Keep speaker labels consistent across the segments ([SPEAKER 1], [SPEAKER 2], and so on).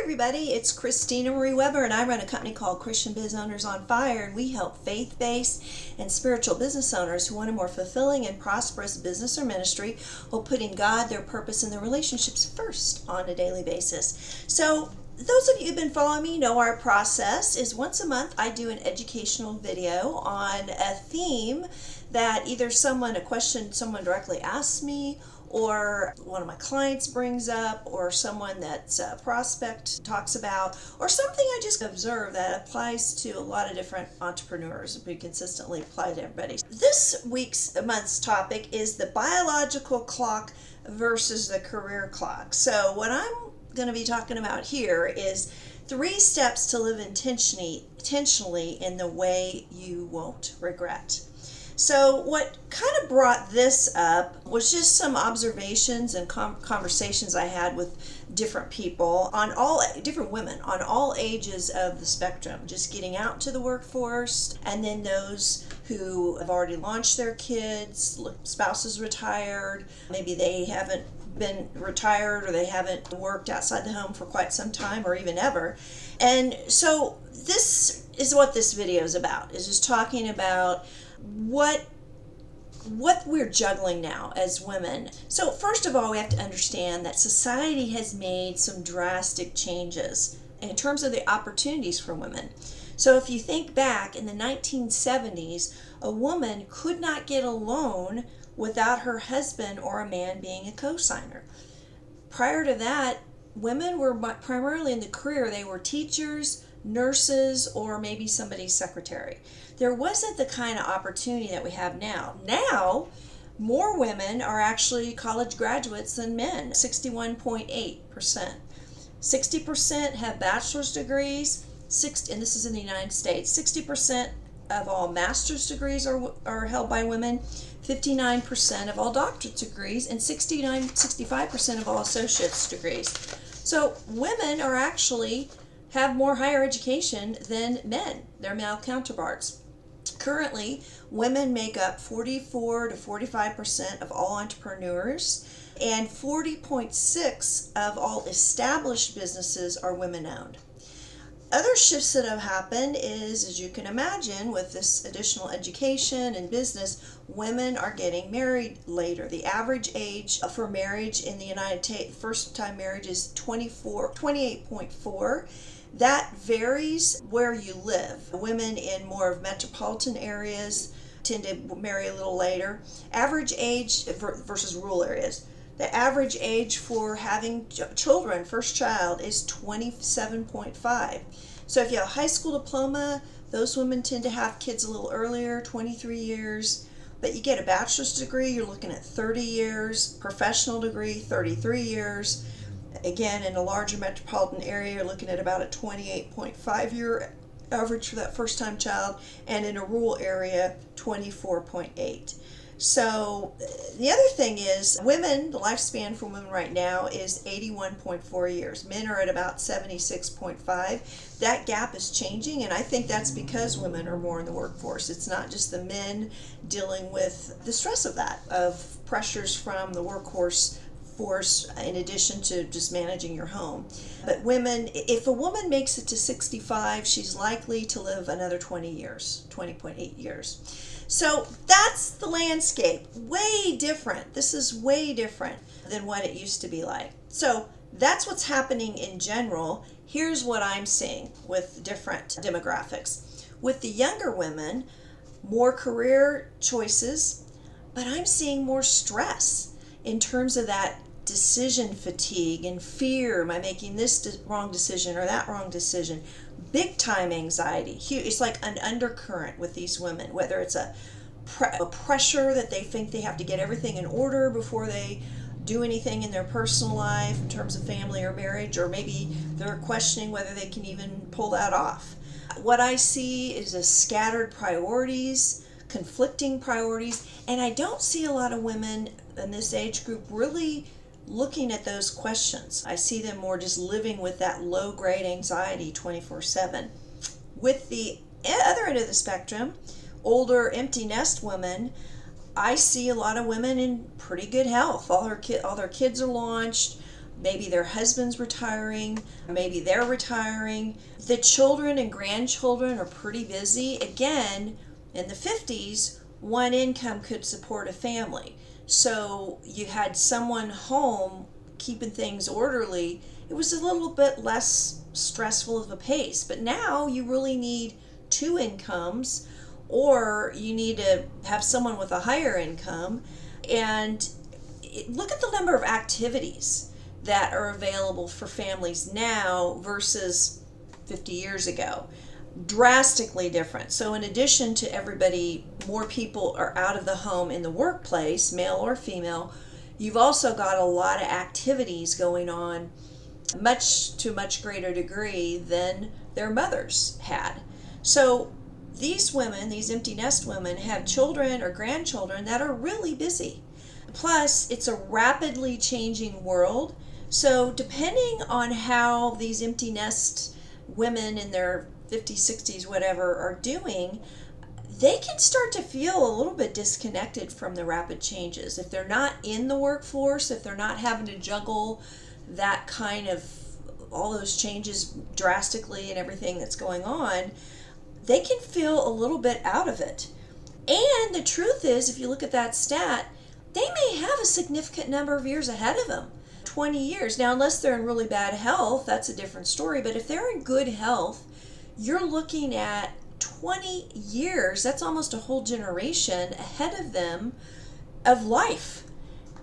[SPEAKER 1] everybody, it's Christina Marie Weber, and I run a company called Christian Biz Owners on Fire, and we help faith-based and spiritual business owners who want a more fulfilling and prosperous business or ministry while putting God, their purpose, and their relationships first on a daily basis. So those of you who've been following me know our process is once a month I do an educational video on a theme that either a question someone directly asks me, or one of my clients brings up, or someone that's a prospect talks about, or something I just observe that applies to a lot of different entrepreneurs and we consistently apply to everybody. This month's topic is the biological clock versus the career clock. So what I'm going to be talking about here is 3 steps to live intentionally in the way you won't regret. So what kind of brought this up was just some observations and conversations I had with different people, different women on all ages of the spectrum, just getting out to the workforce, and then those who have already launched their kids, spouses retired, maybe they haven't been retired or they haven't worked outside the home for quite some time or even ever. And so this is what this video is about, is just talking about what we're juggling now as women. So first of all, we have to understand that society has made some drastic changes in terms of the opportunities for women. So if you think back in the 1970s, a woman could not get a loan without her husband or a man being a co-signer. Prior to that, women were primarily in the career. They were teachers, nurses, or maybe somebody's secretary. There wasn't the kind of opportunity that we have now. Now, more women are actually college graduates than men, 61.8%. 60% have bachelor's degrees, and this is in the United States. 60% of all master's degrees are held by women, 59% of all doctorate degrees, and 65% of all associate's degrees. So women are actually have more higher education than men, their male counterparts. Currently, women make up 44 to 45% of all entrepreneurs, and 40.6% of all established businesses are women-owned. Other shifts that have happened is, as you can imagine, with this additional education and business, women are getting married later. The average age for marriage in the United States, first-time marriage, is 28.4. That varies where you live. Women in more of metropolitan areas tend to marry a little later. Average age versus rural areas. The average age for having children, first child, is 27.5. So if you have a high school diploma, those women tend to have kids a little earlier, 23 years. But you get a bachelor's degree, you're looking at 30 years. Professional degree, 33 years. Again, in a larger metropolitan area, you're looking at about a 28.5-year average for that first-time child, and in a rural area, 24.8. So the other thing is, the lifespan for women right now is 81.4 years. Men are at about 76.5. That gap is changing, and I think that's because women are more in the workforce. It's not just the men dealing with the stress of that, of pressures from the workforce force in addition to just managing your home. But women, if a woman makes it to 65, she's likely to live another 20.8 years. So that's the landscape. Way different. This is way different than what it used to be like. So that's what's happening in general. Here's what I'm seeing with different demographics. With the younger women, more career choices, but I'm seeing more stress in terms of that decision fatigue and fear. Am I making this wrong decision or that wrong decision? Big time anxiety. It's like an undercurrent with these women, whether it's a pressure that they think they have to get everything in order before they do anything in their personal life in terms of family or marriage, or maybe they're questioning whether they can even pull that off. What I see is a scattered priorities, conflicting priorities, and I don't see a lot of women in this age group really looking at those questions. I see them more just living with that low-grade anxiety 24/7. With the other end of the spectrum, older empty nest women, I see a lot of women in pretty good health. All their kids are launched. maybe their husband's retiring, maybe they're retiring. The children and grandchildren are pretty busy. Again, in the 50s, one income could support a family. So you had someone home keeping things orderly. It was a little bit less stressful of a pace. But now you really need two incomes, or you need to have someone with a higher income. And look at the number of activities that are available for families now versus 50 years ago. Drastically different. So in addition to everybody, more people are out of the home in the workplace, male or female, you've also got a lot of activities going on much greater degree than their mothers had. So these women, these empty nest women, have children or grandchildren that are really busy. Plus, it's a rapidly changing world. So depending on how these empty nest women in their 50s, 60s, whatever, are doing, they can start to feel a little bit disconnected from the rapid changes. If they're not in the workforce, if they're not having to juggle that kind of all those changes drastically and everything that's going on, they can feel a little bit out of it. And the truth is, if you look at that stat, they may have a significant number of years ahead of them. 20 years. Now, unless they're in really bad health, that's a different story. But if they're in good health, you're looking at 20 years. That's almost a whole generation ahead of them of life.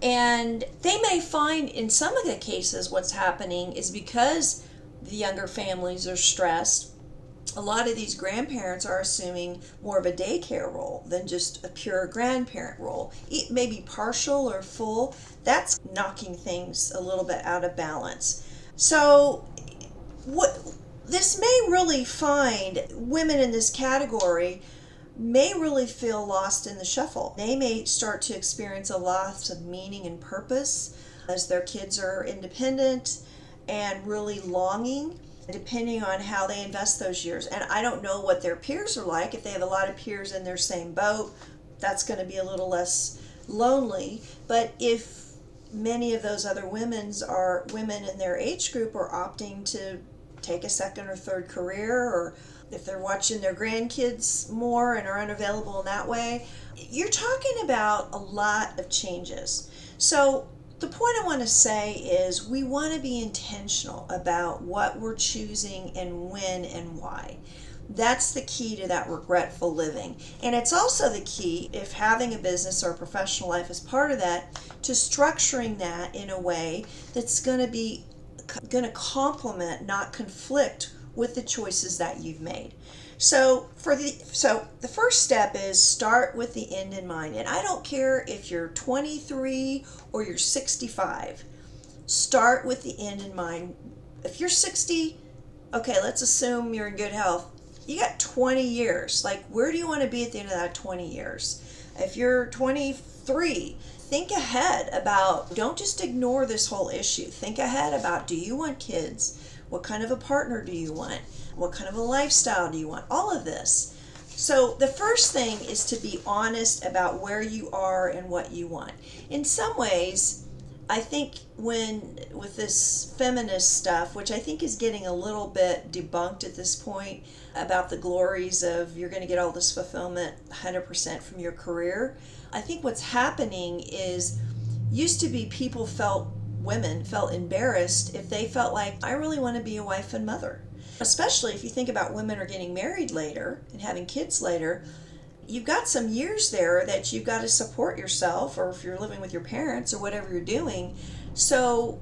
[SPEAKER 1] And they may find in some of the cases what's happening is because the younger families are stressed. A lot of these grandparents are assuming more of a daycare role than just a pure grandparent role. Maybe partial or full. That's knocking things a little bit out of balance. So this may really find women in this category may really feel lost in the shuffle. They may start to experience a loss of meaning and purpose as their kids are independent and really longing, depending on how they invest those years. And I don't know what their peers are like. If they have a lot of peers in their same boat, that's going to be a little less lonely. But if many of those other women in their age group are opting to take a second or third career, or if they're watching their grandkids more and are unavailable in that way, you're talking about a lot of changes. So the point I want to say is we want to be intentional about what we're choosing and when and why. That's the key to that regretful living. And it's also the key, if having a business or a professional life is part of that, to structuring that in a way that's going to complement, not conflict with the choices that you've made. So the first step is start with the end in mind. And I don't care if you're 23 or you're 65. Start with the end in mind. If you're 60, okay, let's assume you're in good health. You got 20 years. Like, where do you want to be at the end of that 20 years? If you're 23, think ahead about, don't just ignore this whole issue. Think ahead about, do you want kids? What kind of a partner do you want? What kind of a lifestyle do you want? All of this. So the first thing is to be honest about where you are and what you want. In some ways, I think with this feminist stuff, which I think is getting a little bit debunked at this point, about the glories of you're going to get all this fulfillment 100% from your career, I think what's happening is, used to be women felt embarrassed if they felt like, I really want to be a wife and mother. Especially if you think about women are getting married later and having kids later, you've got some years there that you've got to support yourself, or if you're living with your parents or whatever you're doing. So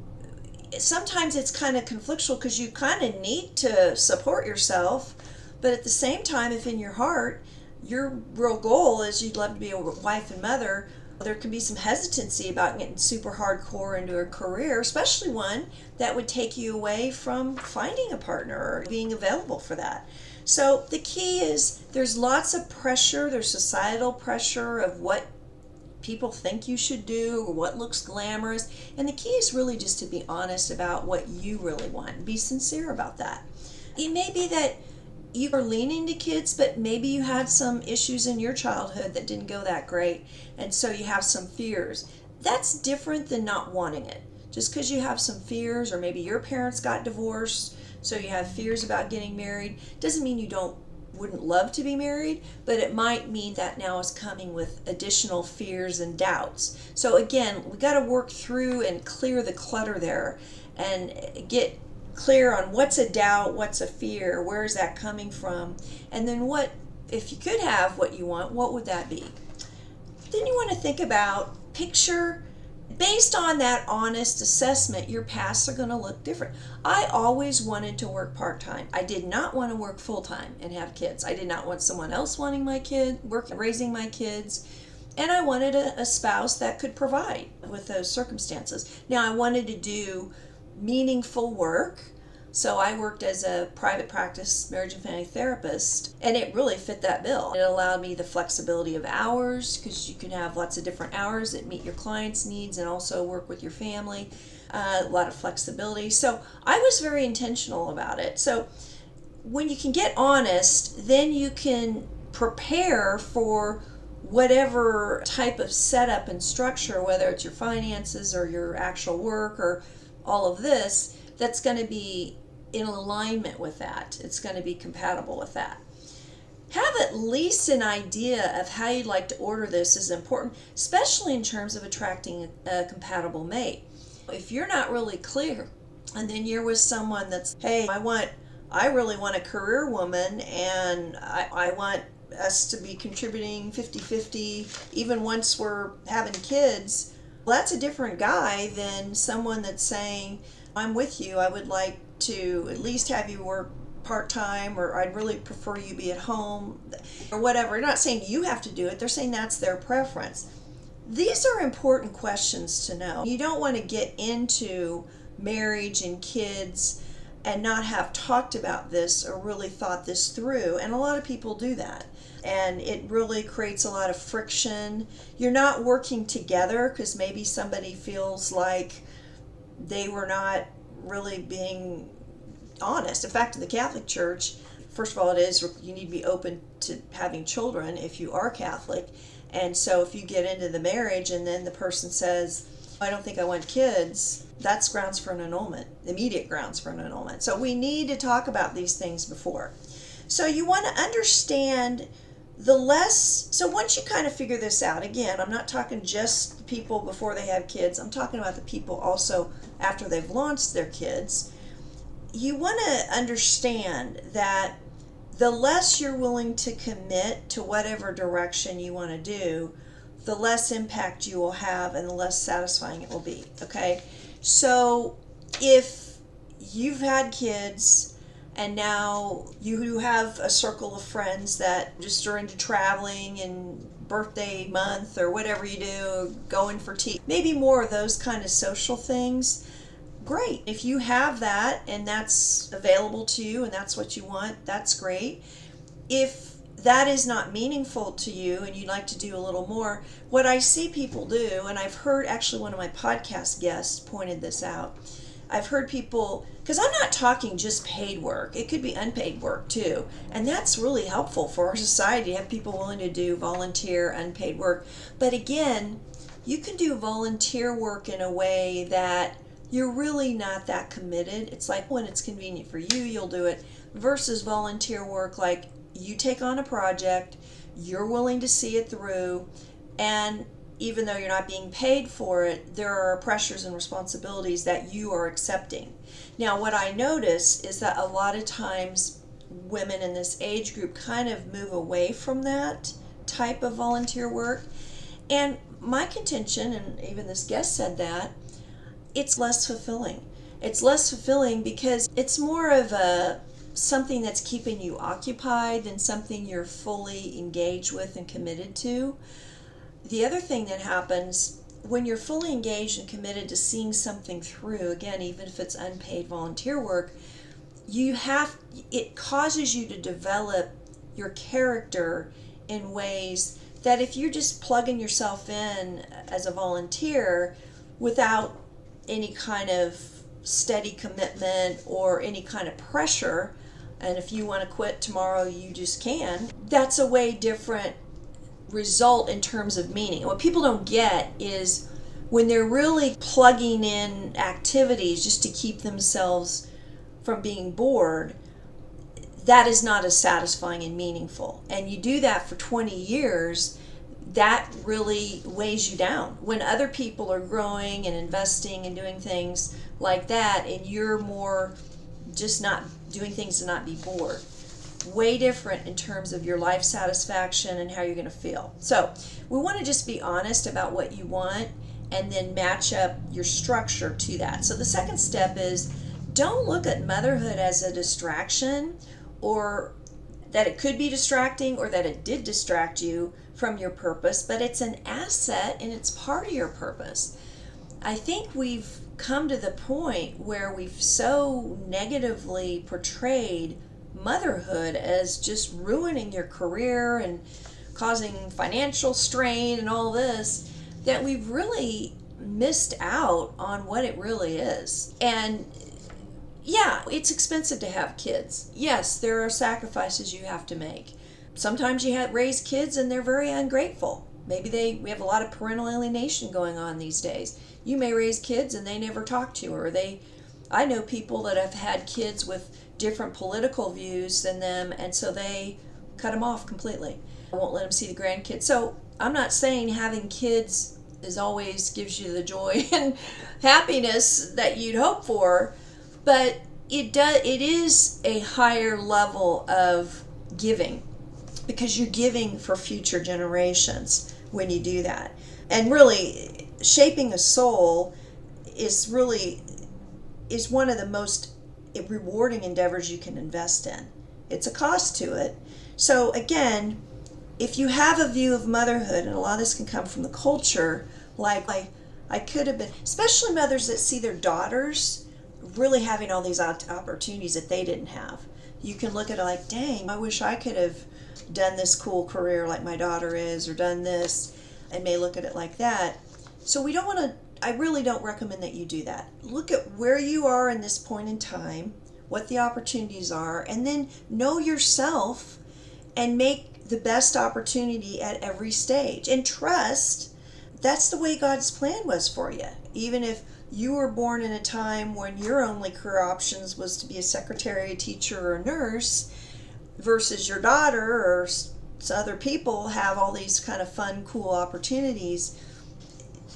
[SPEAKER 1] sometimes it's kind of conflictual because you kind of need to support yourself, but at the same time, if in your heart your real goal is you'd love to be a wife and mother, there can be some hesitancy about getting super hardcore into a career, especially one that would take you away from finding a partner or being available for that. So the key is, there's lots of pressure. There's societal pressure of what people think you should do or what looks glamorous. And the key is really just to be honest about what you really want. Be sincere about that. It may be that you are leaning to kids, but maybe you had some issues in your childhood that didn't go that great, and so you have some fears. That's different than not wanting it. Just because you have some fears, or maybe your parents got divorced, so you have fears about getting married, doesn't mean you wouldn't love to be married, but it might mean that now is coming with additional fears and doubts. So again, we got to work through and clear the clutter there and get clear on what's a doubt, what's a fear, where is that coming from, and then what, if you could have what you want, what would that be? Then you want to think about, picture, based on that honest assessment, your paths are going to look different. I always wanted to work part-time. I did not want to work full-time and have kids. I did not want someone else wanting my kid, raising my kids. And I wanted a spouse that could provide with those circumstances. Now, I wanted to do meaningful work. So I worked as a private practice marriage and family therapist, and it really fit that bill. It allowed me the flexibility of hours, because you can have lots of different hours that meet your clients' needs and also work with your family. A lot of flexibility. So I was very intentional about it. So when you can get honest, then you can prepare for whatever type of setup and structure, whether it's your finances or your actual work or all of this, that's going to be in alignment with that. It's going to be compatible with that. Have at least an idea of how you'd like to order this is important, especially in terms of attracting a compatible mate. If you're not really clear, and then you're with someone that's, hey, I really want a career woman, and I want us to be contributing 50-50 even once we're having kids, well, that's a different guy than someone that's saying, I'm with you, I would like to at least have you work part-time, or I'd really prefer you be at home, or whatever. They're not saying you have to do it, they're saying that's their preference. These are important questions to know. You don't want to get into marriage and kids and not have talked about this or really thought this through, and a lot of people do that, and it really creates a lot of friction. You're not working together because maybe somebody feels like they were not really being honest. In fact, in the Catholic Church, first of all, you need to be open to having children if you are Catholic. And so if you get into the marriage and then the person says, I don't think I want kids, that's grounds for an annulment, immediate grounds for an annulment. So we need to talk about these things before. So you want to understand so once you kind of figure this out, again, I'm not talking just people before they have kids, I'm talking about the people also after they've launched their kids. You want to understand that the less you're willing to commit to whatever direction you want to do, the less impact you will have and the less satisfying it will be, okay? So if you've had kids and now you have a circle of friends that just are into traveling and birthday month or whatever you do, going for tea, maybe more of those kind of social things, great. If you have that and that's available to you and that's what you want, that's great. If that is not meaningful to you and you'd like to do a little more, what I see people do, and I've heard actually one of my podcast guests pointed this out, I've heard people, because I'm not talking just paid work, it could be unpaid work too, and that's really helpful for our society to have people willing to do volunteer unpaid work. But again, you can do volunteer work in a way that you're really not that committed. It's like when it's convenient for you, you'll do it, versus volunteer work like you take on a project, you're willing to see it through, and even though you're not being paid for it, there are pressures and responsibilities that you are accepting. Now, what I notice is that a lot of times women in this age group kind of move away from that type of volunteer work. And my contention, and even this guest said that, it's less fulfilling. It's less fulfilling because it's more of something that's keeping you occupied than something you're fully engaged with and committed to. The other thing that happens when you're fully engaged and committed to seeing something through, again, even if it's unpaid volunteer work, it causes you to develop your character in ways that if you're just plugging yourself in as a volunteer without any kind of steady commitment or any kind of pressure, and if you want to quit tomorrow, you just can, that's a way different result in terms of meaning. What people don't get is when they're really plugging in activities just to keep themselves from being bored, that is not as satisfying and meaningful. And you do that for 20 years, that really weighs you down. When other people are growing and investing and doing things like that, and you're more just not doing things to not be bored. Way different in terms of your life satisfaction and how you're going to feel. So we want to just be honest about what you want and then match up your structure to that. So the second step is, don't look at motherhood as a distraction, or that it could be distracting, or that it did distract you from your purpose, but it's an asset and it's part of your purpose. I think we've come to the point where we've so negatively portrayed motherhood as just ruining your career and causing financial strain and all this, that we've really missed out on what it really is. And yeah, it's expensive to have kids. Yes, there are sacrifices you have to make. Sometimes you raise kids and they're very ungrateful. Maybe we have a lot of parental alienation going on these days. You may raise kids and they never talk to you, or I know people that have had kids with different political views than them, and so they cut them off completely. I won't let them see the grandkids. So I'm not saying having kids always gives you the joy and happiness that you'd hope for, but it is a higher level of giving, because you're giving for future generations when you do that. And really, shaping a soul is one of the most rewarding endeavors you can invest in. It's a cost to it. So again, if you have a view of motherhood, and a lot of this can come from the culture, like I could have been, especially mothers that see their daughters really having all these opportunities that they didn't have. You can look at it like, dang, I wish I could have done this cool career like my daughter is, or done this, and may look at it like that. So I really don't recommend that you do that. Look at where you are in this point in time, what the opportunities are, and then know yourself and make the best opportunity at every stage. And trust that's the way God's plan was for you. Even if you were born in a time when your only career options was to be a secretary, a teacher, or a nurse, versus your daughter or other people have all these kind of fun, cool opportunities,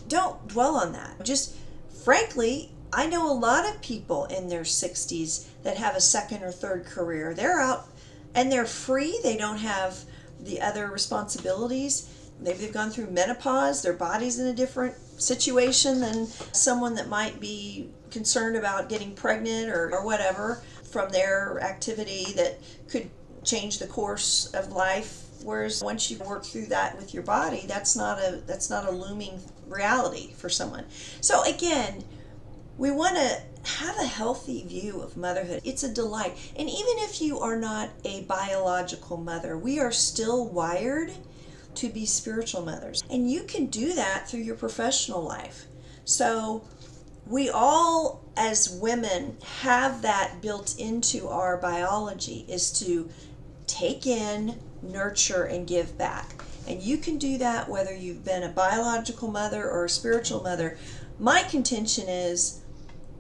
[SPEAKER 1] don't dwell on that. Just frankly, I know a lot of people in their 60s that have a second or third career. They're out and they're free. They don't have the other responsibilities. Maybe they've gone through menopause. Their body's in a different situation than someone that might be concerned about getting pregnant or whatever from their activity that could change the course of life. Whereas once you work through that with your body, that's not a looming reality for someone. So again, we want to have a healthy view of motherhood. It's a delight. And even if you are not a biological mother, we are still wired to be spiritual mothers. And you can do that through your professional life. So we all, as women, have that built into our biology, is to take in, nurture, and give back. And you can do that whether you've been a biological mother or a spiritual mother. My contention is,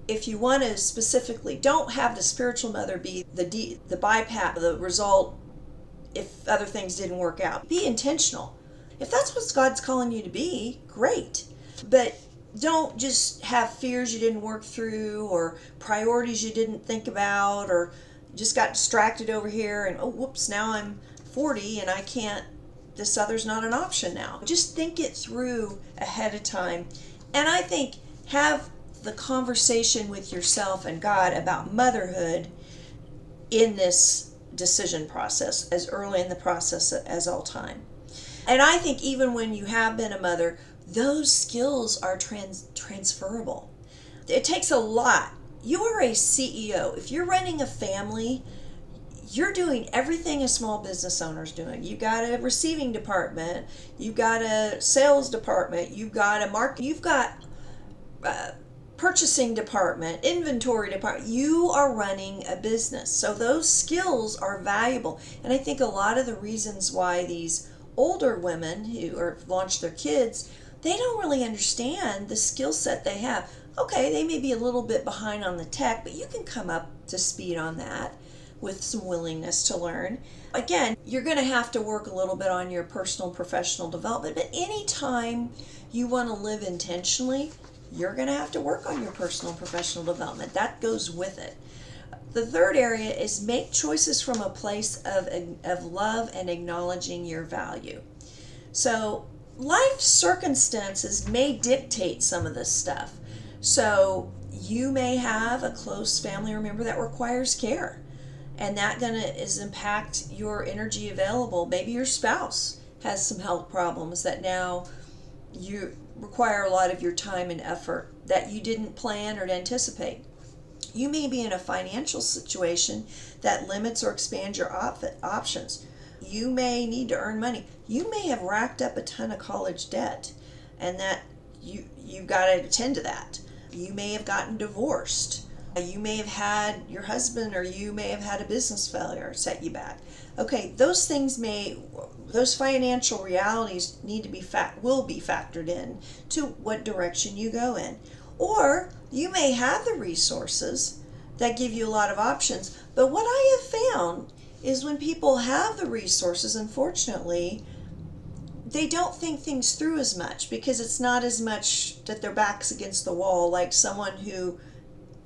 [SPEAKER 1] if you want to specifically, don't have the spiritual mother be the bypass, the result if other things didn't work out. Be intentional. If that's what God's calling you to be, great. But don't just have fears you didn't work through, or priorities you didn't think about, or just got distracted over here and, oh, whoops, now I'm 40 and I can't, this other's not an option now. Just think it through ahead of time. And I think have the conversation with yourself and God about motherhood in this decision process, as early in the process as all time. And I think even when you have been a mother, those skills are transferable. It takes a lot. You are a CEO. If you're running a family, you're doing everything a small business owner is doing. You've got a receiving department, you've got a sales department, you've got a market, you've got purchasing department, inventory department. You are running a business. So those skills are valuable. And I think a lot of the reasons why these older women who launched their kids, they don't really understand the skill set they have. Okay, they may be a little bit behind on the tech, but you can come up to speed on that with some willingness to learn. Again, you're going to have to work a little bit on your personal and professional development, but anytime you want to live intentionally, you're going to have to work on your personal and professional development. That goes with it. The third area is make choices from a place of love and acknowledging your value. So life circumstances may dictate some of this stuff. So you may have a close family member that requires care, and that is impact your energy available. Maybe your spouse has some health problems that now you require a lot of your time and effort that you didn't plan or anticipate. You may be in a financial situation that limits or expands your options. You may need to earn money. You may have racked up a ton of college debt, and that you've got to attend to that. You may have gotten divorced. You may have had your husband, or you may have had a business failure set you back. Okay, those financial realities will be factored in to what direction you go in. Or you may have the resources that give you a lot of options, but what I have found is when people have the resources, unfortunately, they don't think things through as much, because it's not as much that their back's against the wall like someone who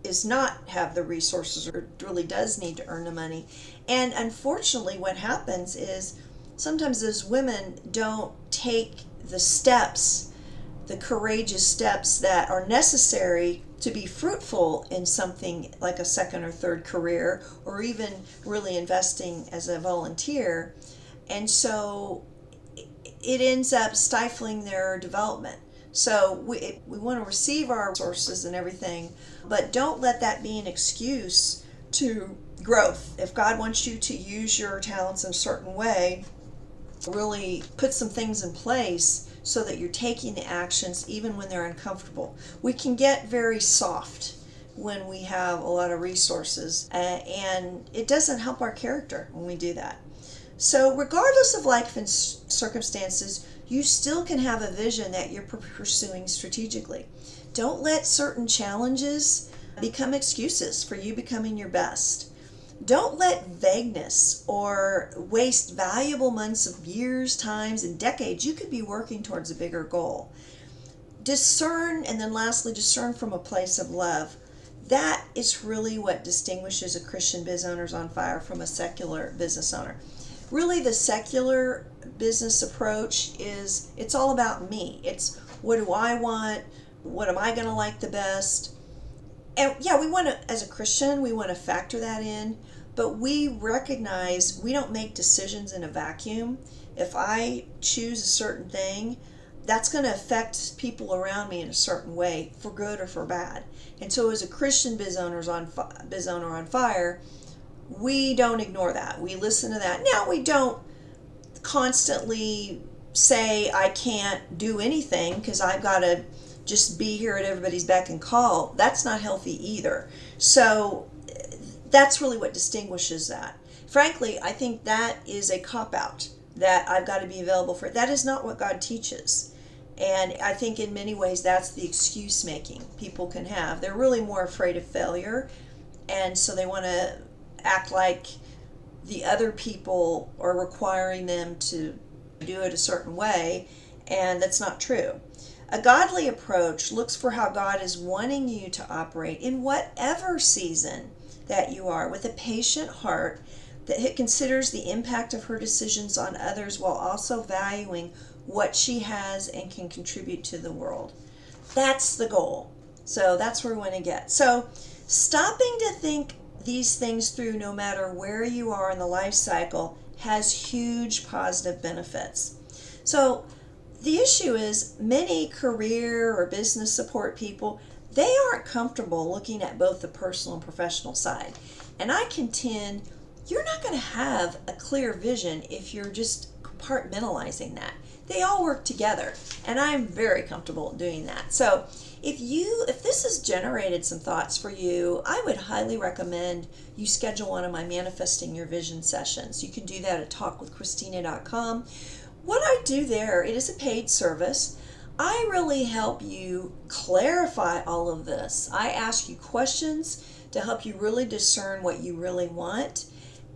[SPEAKER 1] is not have the resources or really does need to earn the money. And unfortunately, what happens is sometimes those women don't take the steps, the courageous steps that are necessary to be fruitful in something like a second or third career, or even really investing as a volunteer. And so it ends up stifling their development. So we want to receive our resources and everything, but don't let that be an excuse to growth. If God wants you to use your talents in a certain way, really put some things in place so that you're taking the actions even when they're uncomfortable. We can get very soft when we have a lot of resources, and it doesn't help our character when we do that. So regardless of life and circumstances, you still can have a vision that you're pursuing strategically. Don't let certain challenges become excuses for you becoming your best. Don't let vagueness or waste valuable months of years, times, and decades. You could be working towards a bigger goal. Discern, and then lastly, discern from a place of love. That is really what distinguishes a Christian business owner on fire from a secular business owner. Really, the secular business approach is, it's all about me. It's, what do I want? What am I going to like the best? And yeah, we want to, as a Christian, we want to factor that in, but we recognize we don't make decisions in a vacuum. If I choose a certain thing, that's going to affect people around me in a certain way, for good or for bad. And so as a Christian business owner on fire, we don't ignore that. We listen to that. Now, we don't constantly say, I can't do anything because I've got to just be here at everybody's beck and call. That's not healthy either. So that's really what distinguishes that. Frankly, I think that is a cop-out, that I've got to be available for it. That is not what God teaches. And I think in many ways that's the excuse making people can have. They're really more afraid of failure, and so they want to act like the other people are requiring them to do it a certain way, and that's not true. A godly approach looks for how God is wanting you to operate in whatever season that you are, with a patient heart that considers the impact of her decisions on others while also valuing what she has and can contribute to the world. That's the goal. So that's where we want to get. So stopping to think these things through, no matter where you are in the life cycle, has huge positive benefits. So the issue is, many career or business support people, they aren't comfortable looking at both the personal and professional side. And I contend you're not going to have a clear vision if you're just compartmentalizing that. They all work together, and I'm very comfortable doing that. So if this has generated some thoughts for you, I would highly recommend you schedule one of my Manifesting Your Vision sessions. You can do that at talkwithchristina.com. What I do there, it is a paid service. I really help you clarify all of this. I ask you questions to help you really discern what you really want,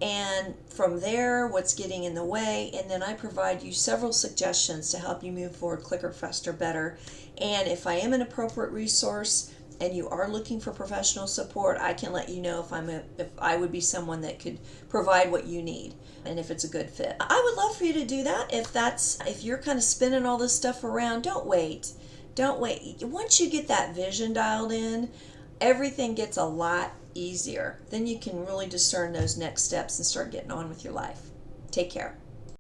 [SPEAKER 1] and from there, what's getting in the way, and then I provide you several suggestions to help you move forward quicker, faster, better. And if I am an appropriate resource and you are looking for professional support, I can let you know if I would be someone that could provide what you need and if it's a good fit. I would love for you to do that. If you're kind of spinning all this stuff around, don't wait. Don't wait. Once you get that vision dialed in, everything gets a lot easier. Then you can really discern those next steps and start getting on with your life. Take care.